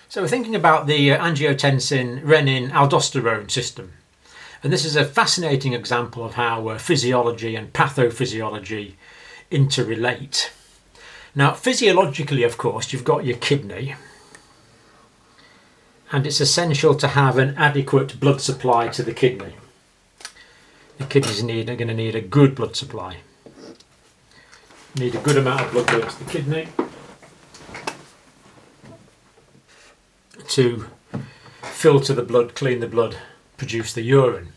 So we're thinking about the angiotensin, renin, aldosterone system. And this is a fascinating example of how physiology and pathophysiology interrelate. Now, physiologically, of course, you've got your kidney, and it's essential to have an adequate blood supply to the kidney. The kidneys are going to need a good blood supply. Need a good amount of blood going to the kidney to filter the blood, clean the blood, produce the urine.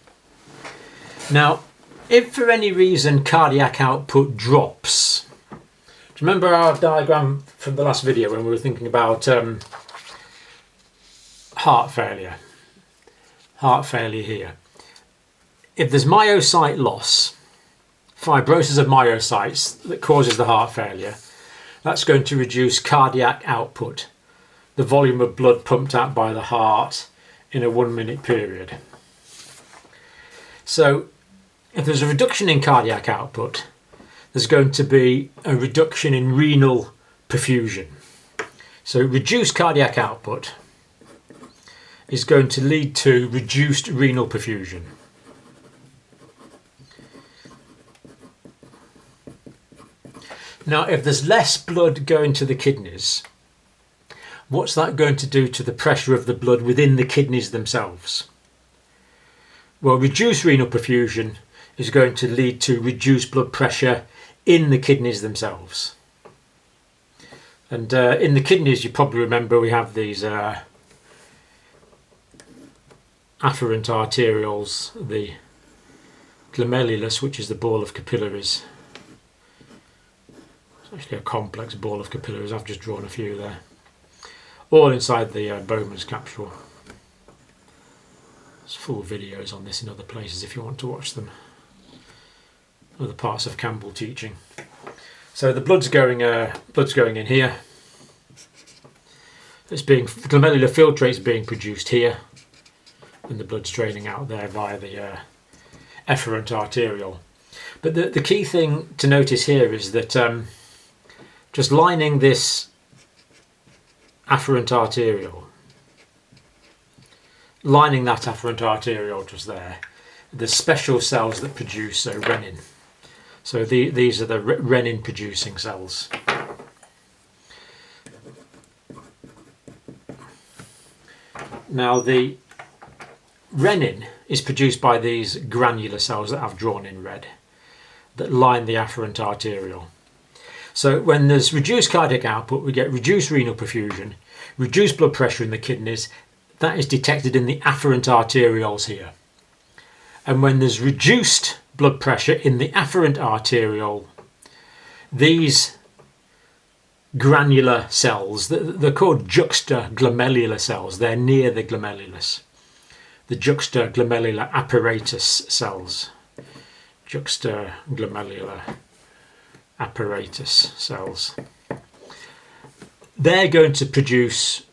Now, if for any reason cardiac output drops, do you remember our diagram from the last video when we were thinking about heart failure? Heart failure here. If there's myocyte loss, fibrosis of myocytes that causes the heart failure, that's going to reduce cardiac output, the volume of blood pumped out by the heart in a 1 minute period. So if there's a reduction in cardiac output, there's going to be a reduction in renal perfusion. So reduced cardiac output is going to lead to reduced renal perfusion. Now, if there's less blood going to the kidneys, what's that going to do to the pressure of the blood within the kidneys themselves? Well, reduced renal perfusion is going to lead to reduced blood pressure in the kidneys themselves. And in the kidneys, you probably remember we have these afferent arterioles, the glomerulus, which is the ball of capillaries. It's actually a complex ball of capillaries. I've just drawn a few there. All inside the Bowman's capsule. There's full videos on this in other places if you want to watch them. Other parts of Campbell teaching. So the blood's going in here. Glomerular filtrate's being produced here, and the blood's draining out there via the efferent arteriole. But the key thing to notice here is that just lining this afferent arteriole, lining that afferent arteriole just there, the special cells that produce renin. So these are the renin producing cells. Now the renin is produced by these granular cells that I've drawn in red that line the afferent arteriole. So when there's reduced cardiac output, we get reduced renal perfusion, reduced blood pressure in the kidneys. That is detected in the afferent arterioles here. And when there's reduced blood pressure in the afferent arteriole, these granular cells, they're called juxtaglomerular cells, they're near the glomerulus. The juxtaglomerular apparatus cells. Juxtaglomerular apparatus cells. They're going to produce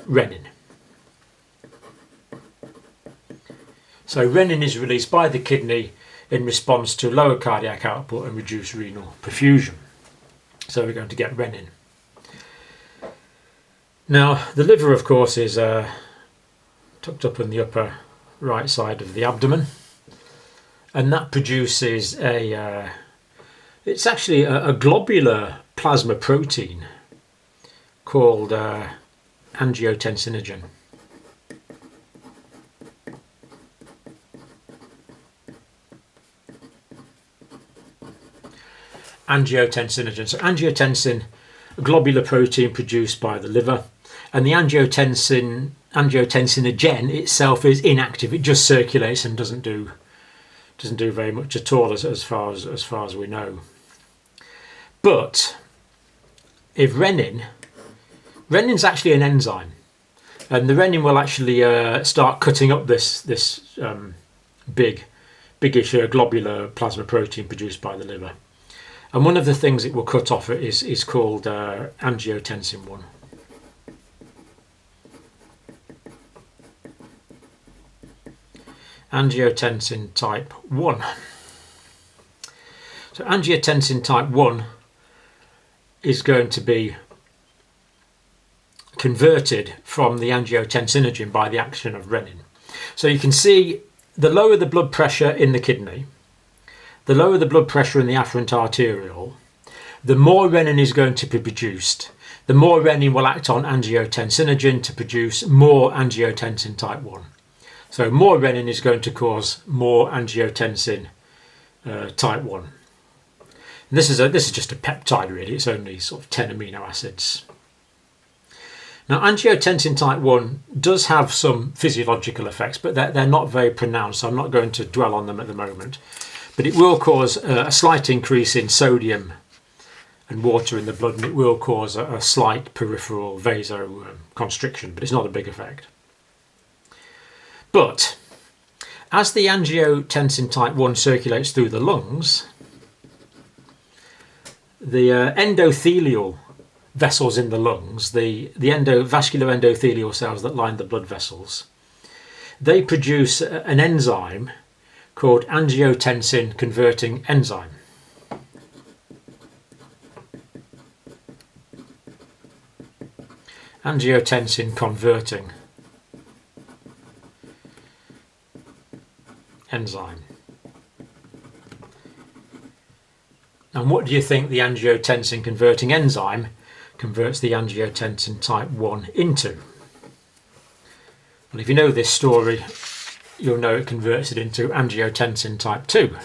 renin. So renin is released by the kidney in response to lower cardiac output and reduced renal perfusion. So we're going to get renin. Now the liver, of course, is tucked up in the upper right side of the abdomen, and that produces it's actually a globular plasma protein called angiotensinogen. Angiotensinogen. So angiotensin, a globular protein produced by the liver, and the angiotensinogen itself is inactive. It just circulates and doesn't do very much at all as far as we know. But if renin's actually an enzyme, and the renin will actually start cutting up this biggish globular plasma protein produced by the liver. And one of the things it will cut off is called angiotensin 1. Angiotensin type 1. So angiotensin type 1 is going to be converted from the angiotensinogen by the action of renin. So you can see the lower the blood pressure in the kidney, the lower the blood pressure in the afferent arteriole, the more renin is going to be produced. The more renin will act on angiotensinogen to produce more angiotensin type 1. So more renin is going to cause more angiotensin type 1. And this is just a peptide really, it's only sort of 10 amino acids. Now angiotensin type 1 does have some physiological effects, but they're not very pronounced, so I'm not going to dwell on them at the moment. But it will cause a slight increase in sodium and water in the blood, and it will cause a slight peripheral vasoconstriction, but it's not a big effect. But as the angiotensin type 1 circulates through the lungs, the endothelial vessels in the lungs, the vascular endothelial cells that line the blood vessels, they produce an enzyme called angiotensin converting enzyme. Angiotensin converting enzyme. And what do you think the angiotensin converting enzyme converts the angiotensin type 1 into? Well, if you know this story, you'll know it converts it into angiotensin type 2.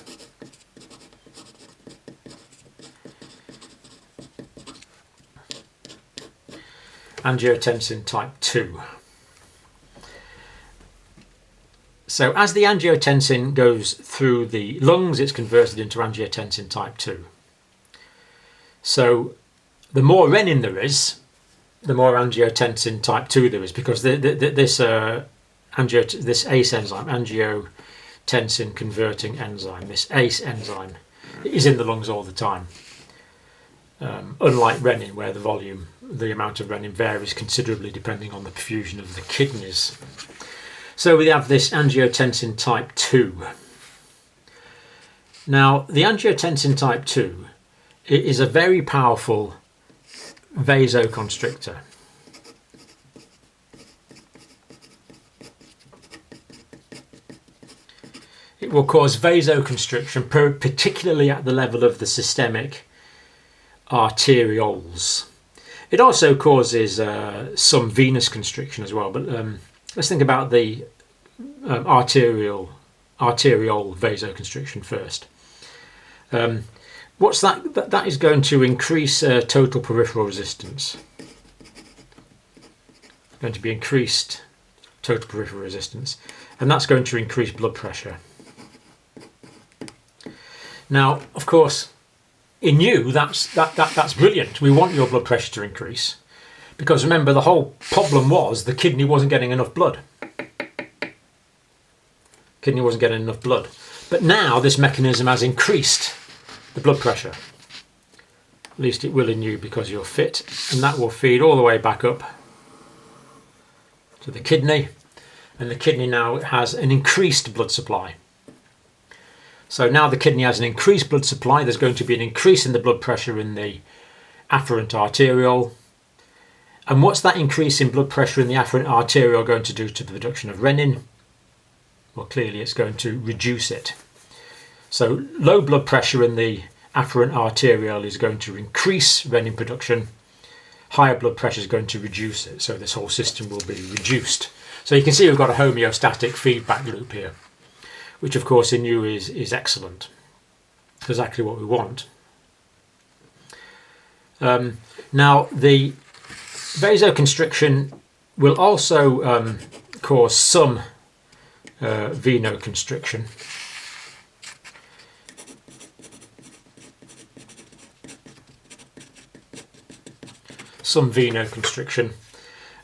Angiotensin type 2. So as the angiotensin goes through the lungs, it's converted into angiotensin type 2. So the more renin there is, the more angiotensin type 2 there is, because this ACE enzyme, angiotensin converting enzyme, this ACE enzyme, is in the lungs all the time. Unlike renin, where the amount of renin varies considerably depending on the perfusion of the kidneys. So we have this angiotensin type 2. Now, the angiotensin type 2 is a very powerful vasoconstrictor. It will cause vasoconstriction, particularly at the level of the systemic arterioles. It also causes some venous constriction as well, but let's think about the arteriole vasoconstriction first. What's that? That is going to increase total peripheral resistance. Going to be increased total peripheral resistance, and that's going to increase blood pressure. Now, of course, in you, that's brilliant. We want your blood pressure to increase, because remember, the whole problem was the kidney wasn't getting enough blood. Kidney wasn't getting enough blood, but now this mechanism has increased the blood pressure. At least it will in you because you're fit, and that will feed all the way back up to the kidney, and the kidney now has an increased blood supply. So now the kidney has an increased blood supply. There's going to be an increase in the blood pressure in the afferent arteriole. And what's that increase in blood pressure in the afferent arteriole going to do to the production of renin? Well, clearly it's going to reduce it. So low blood pressure in the afferent arteriole is going to increase renin production. Higher blood pressure is going to reduce it. So this whole system will be reduced. So you can see we've got a homeostatic feedback loop here, which of course in you is excellent. Exactly what we want. Now the vasoconstriction will also cause some venoconstriction. Some venoconstriction,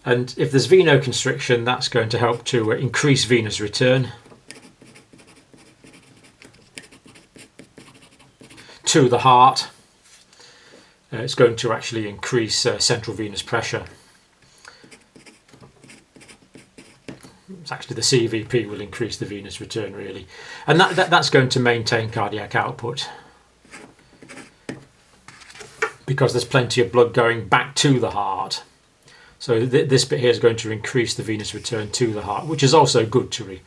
and if there's venoconstriction, that's going to help to increase venous return to the heart. It's going to actually increase central venous pressure. It's actually the CVP will increase the venous return really, and that's going to maintain cardiac output, because there's plenty of blood going back to the heart. So this bit here is going to increase the venous return to the heart, which is also good to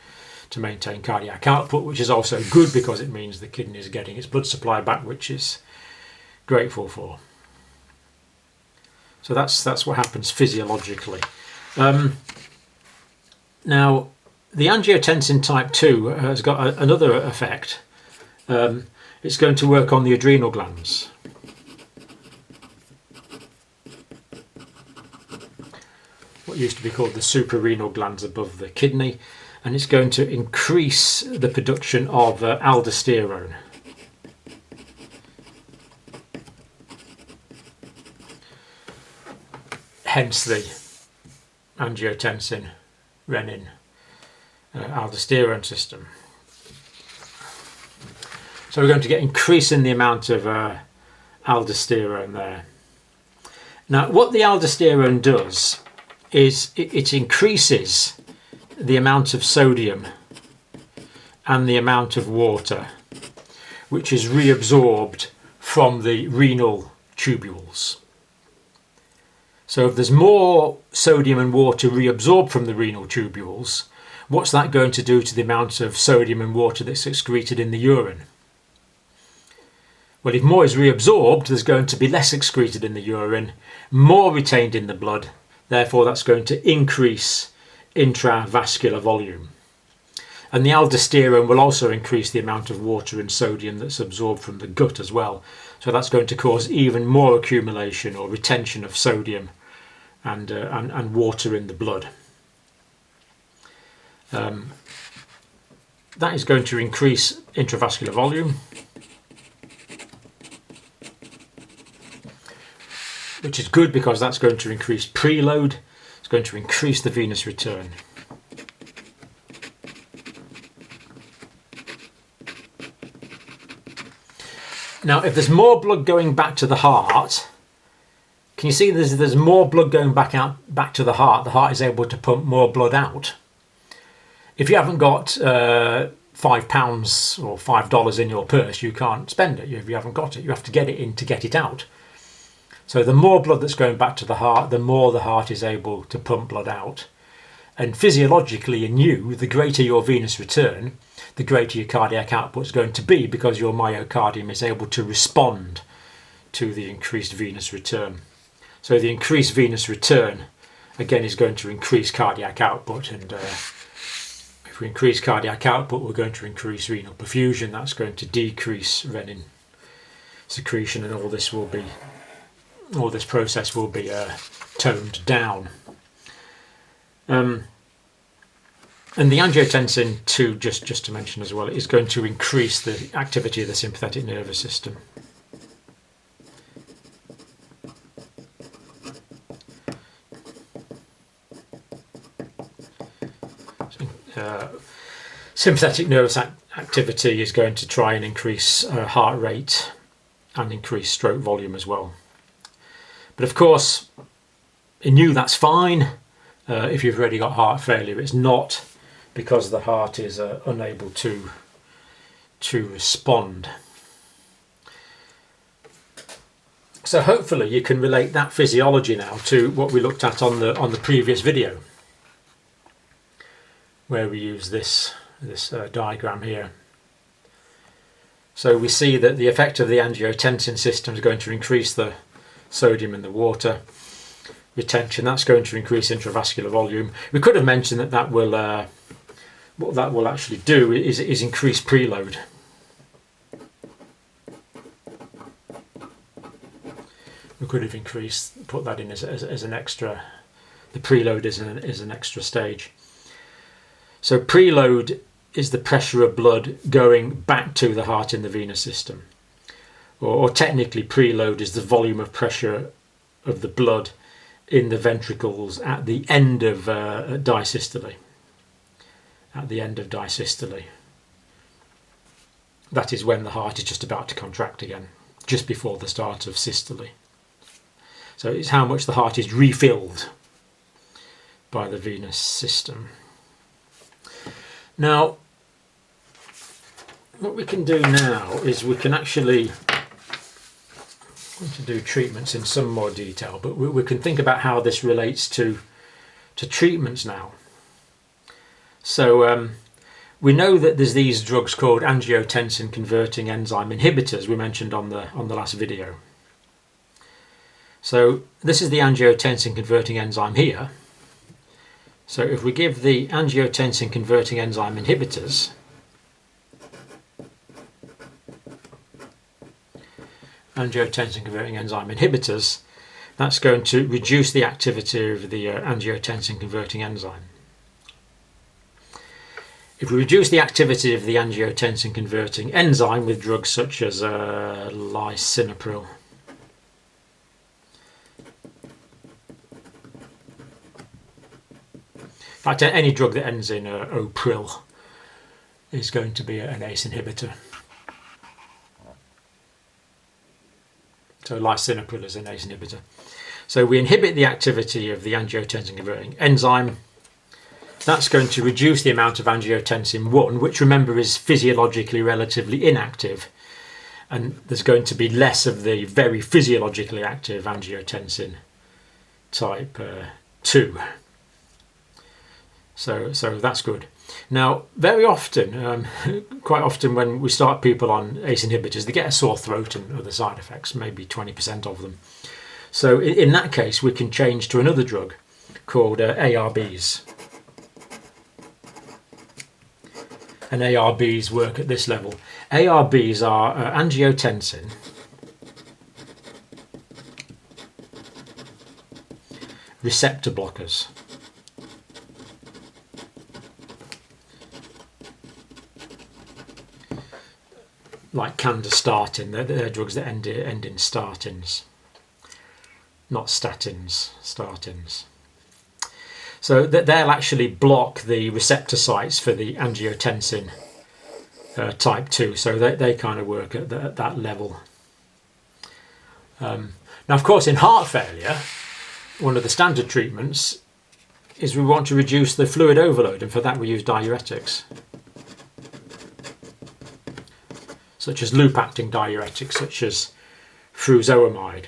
maintain cardiac output, which is also good because it means the kidney is getting its blood supply back, which is grateful for. So that's what happens physiologically. Now, the angiotensin type 2 has got another effect. It's going to work on the adrenal glands. What used to be called the suprarenal glands above the kidney, and it's going to increase the production of aldosterone. Hence the angiotensin, renin, aldosterone system. So we're going to get increase in the amount of aldosterone there. Now, what the aldosterone does is it increases the amount of sodium and the amount of water which is reabsorbed from the renal tubules. So if there's more sodium and water reabsorbed from the renal tubules, what's that going to do to the amount of sodium and water that's excreted in the urine? Well, if more is reabsorbed, there's going to be less excreted in the urine, more retained in the blood. Therefore, that's going to increase intravascular volume. And the aldosterone will also increase the amount of water and sodium that's absorbed from the gut as well. So that's going to cause even more accumulation or retention of sodium and water in the blood. That is going to increase intravascular volume, which is good because that's going to increase preload. It's going to increase the venous return. Now, if there's more blood going back to the heart, can you see there's more blood going back to the heart is able to pump more blood out. If you haven't got £5 or $5 in your purse, you can't spend it. If you haven't got it, you have to get it in to get it out. So the more blood that's going back to the heart, the more the heart is able to pump blood out. And physiologically in you, the greater your venous return, the greater your cardiac output is going to be, because your myocardium is able to respond to the increased venous return. So the increased venous return, again, is going to increase cardiac output. And if we increase cardiac output, we're going to increase renal perfusion. That's going to decrease renin secretion, and all this process will be toned down. And the angiotensin 2, just to mention as well, is going to increase the activity of the sympathetic nervous system. Sympathetic nervous activity is going to try and increase heart rate and increase stroke volume as well. But of course, in you that's fine. If you've already got heart failure, it's not because the heart is unable to respond. So hopefully you can relate that physiology now to what we looked at on the previous video, where we use this diagram here. So we see that the effect of the angiotensin system is going to increase the sodium in the water retention. That's going to increase intravascular volume. We could have mentioned that will what that will actually do is increase preload. We could have put that in as an extra. The preload is an extra stage. So preload is the pressure of blood going back to the heart in the venous system. Or technically, preload is the volume of pressure of the blood in the ventricles at the end of diastole. At the end of diastole. That is when the heart is just about to contract again, just before the start of systole. So it's how much the heart is refilled by the venous system. Now, what we can do now is we can actually to do treatments in some more detail, but we can think about how this relates to treatments now. So we know that there's these drugs called angiotensin converting enzyme inhibitors we mentioned on the last video. So this is the angiotensin converting enzyme here. So if we give the angiotensin converting enzyme inhibitors, that's going to reduce the activity of the angiotensin converting enzyme. If we reduce the activity of the angiotensin converting enzyme with drugs such as lisinopril, in fact, any drug that ends in opril is going to be an ACE inhibitor. So lisinopril is an ACE inhibitor. So we inhibit the activity of the angiotensin converting enzyme. That's going to reduce the amount of angiotensin 1, which remember is physiologically relatively inactive. And there's going to be less of the very physiologically active angiotensin type 2. So that's good. Now, very often, quite often when we start people on ACE inhibitors, they get a sore throat and other side effects, maybe 20% of them. So in that case, we can change to another drug called ARBs. And ARBs work at this level. ARBs are angiotensin receptor blockers. Like candostatin, they're drugs that end in statins, not statins, statins. So they'll actually block the receptor sites for the angiotensin type 2, so they kind of work at that level. Now, of course, in heart failure, one of the standard treatments is we want to reduce the fluid overload, and for that we use diuretics, such as loop-acting diuretics, such as furosemide,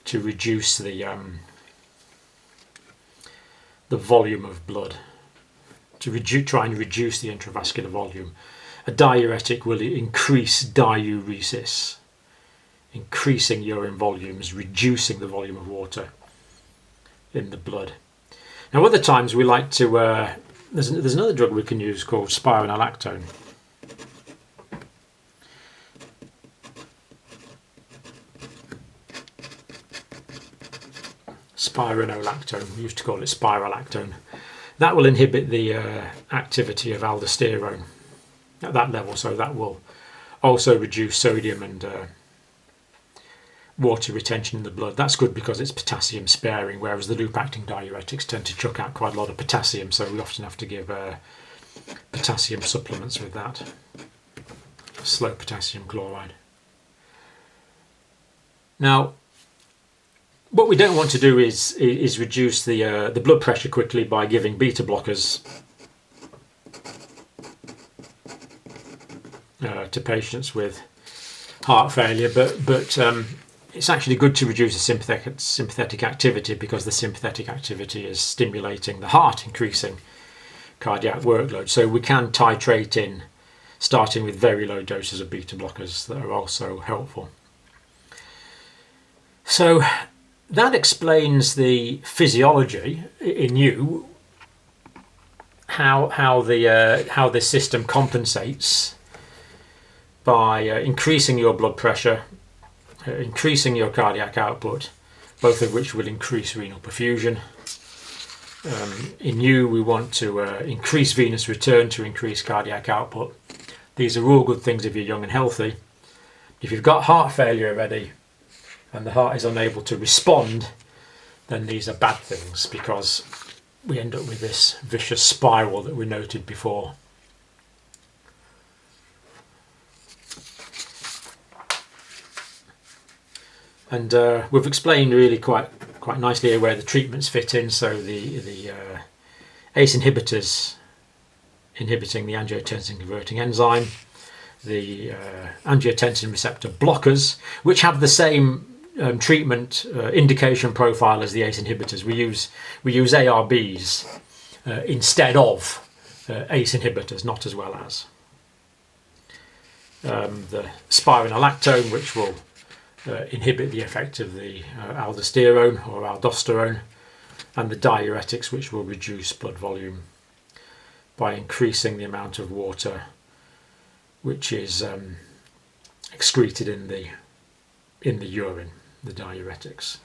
to reduce the volume of blood, to try and reduce the intravascular volume. A diuretic will increase diuresis, increasing urine volumes, reducing the volume of water in the blood. Now, other times we like to, there's another drug we can use called spironolactone. Spironolactone, we used to call it spirolactone. That will inhibit the activity of aldosterone at that level, so that will also reduce sodium and water retention in the blood. That's good because it's potassium sparing, whereas the loop-acting diuretics tend to chuck out quite a lot of potassium, so we often have to give potassium supplements with that. Slow potassium chloride. Now, what we don't want to do is reduce the blood pressure quickly by giving beta blockers to patients with heart failure, but it's actually good to reduce the sympathetic activity, because the sympathetic activity is stimulating the heart, increasing cardiac workload. So we can titrate in, starting with very low doses of beta blockers that are also helpful. So that explains the physiology in you, how the system compensates by increasing your blood pressure, increasing your cardiac output, both of which will increase renal perfusion. In you, we want to increase venous return to increase cardiac output. These are all good things if you're young and healthy. If you've got heart failure already, and the heart is unable to respond, then these are bad things, because we end up with this vicious spiral that we noted before. And we've explained really quite nicely here where the treatments fit in. So the ACE inhibitors inhibiting the angiotensin converting enzyme, the angiotensin receptor blockers, which have the same treatment indication profile as the ACE inhibitors. We use ARBs instead of ACE inhibitors, not as well as. The spironolactone, which will inhibit the effect of the aldosterone or aldosterone, and the diuretics, which will reduce blood volume by increasing the amount of water which is excreted in the urine, the diuretics.